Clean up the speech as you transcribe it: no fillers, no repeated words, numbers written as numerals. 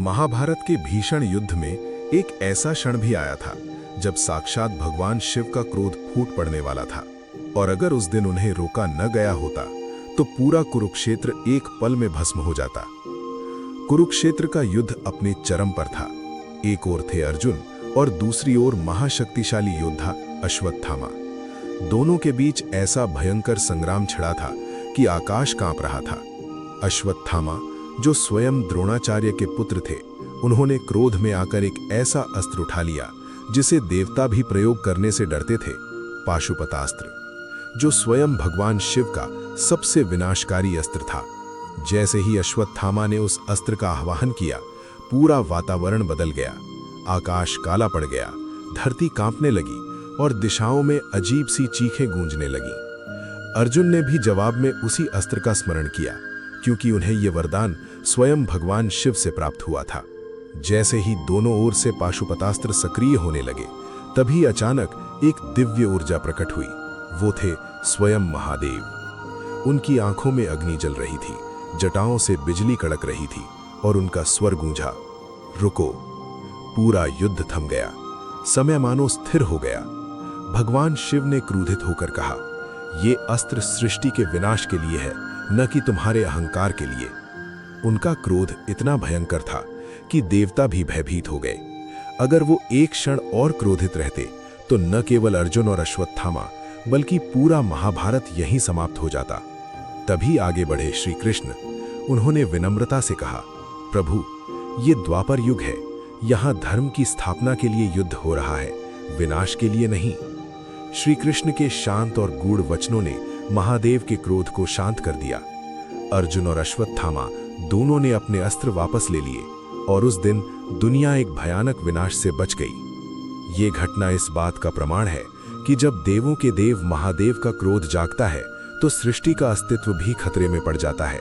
महाभारत के भीषण युद्ध में एक ऐसा क्षण भी आया था जब साक्षात भगवान शिव का क्रोध फूट पड़ने वाला था, और अगर उस दिन उन्हें रोका न गया होता तो पूरा कुरुक्षेत्र एक पल में भस्म हो जाता। कुरुक्षेत्र का युद्ध अपने चरम पर था। एक ओर थे अर्जुन और दूसरी ओर महाशक्तिशाली योद्धा अश्वत्थामा। दोनों के बीच ऐसा भयंकर संग्राम छिड़ा था कि आकाश कांप रहा था। अश्वत्थामा, जो स्वयं द्रोणाचार्य के पुत्र थे, उन्होंने क्रोध में आकर एक ऐसा अस्त्र उठा लिया जिसे देवता भी प्रयोग करने से डरते थे, पाशुपतास्त्र, जो स्वयं भगवान शिव का सबसे विनाशकारी अस्त्र था। जैसे ही अश्वत्थामा ने उस अस्त्र का आह्वान किया, पूरा वातावरण बदल गया। आकाश काला पड़ गया, धरती कांपने लगी और दिशाओं में अजीब सी चीखें गूंजने लगीं। अर्जुन ने भी जवाब में उसी अस्त्र का स्मरण किया, क्योंकि उन्हें यह वरदान स्वयं भगवान शिव से प्राप्त हुआ था। जैसे ही दोनों ओर से पाशुपतास्त्र सक्रिय होने लगे, तभी अचानक एक दिव्य ऊर्जा प्रकट हुई। वो थे स्वयं महादेव। उनकी आंखों में अग्नि जल रही थी, जटाओं से बिजली कड़क रही थी और उनका स्वर गूंजा, रुको। पूरा युद्ध थम गया, समय मानो स्थिर हो गया। भगवान शिव ने क्रोधित होकर कहा, ये अस्त्र सृष्टि के विनाश के लिए है, न कि तुम्हारे अहंकार के लिए। उनका क्रोध इतना भयंकर था कि देवता भी भयभीत हो गए। अगर वो एक क्षण और क्रोधित रहते तो न केवल अर्जुन और अश्वत्थामा बल्कि पूरा महाभारत यहीं समाप्त हो जाता। तभी आगे बढ़े श्री कृष्ण। उन्होंने विनम्रता से कहा, प्रभु, ये द्वापर युग है, यहाँ धर्म की स्थापना के लिए युद्ध हो रहा है, विनाश के लिए नहीं। श्री कृष्ण के शांत और गूढ़ वचनों ने महादेव के क्रोध को शांत कर दिया। अर्जुन और अश्वत्थामा दोनों ने अपने अस्त्र वापस ले लिए और उस दिन दुनिया एक भयानक विनाश से बच गई। ये घटना इस बात का प्रमाण है कि जब देवों के देव महादेव का क्रोध जागता है तो सृष्टि का अस्तित्व भी खतरे में पड़ जाता है।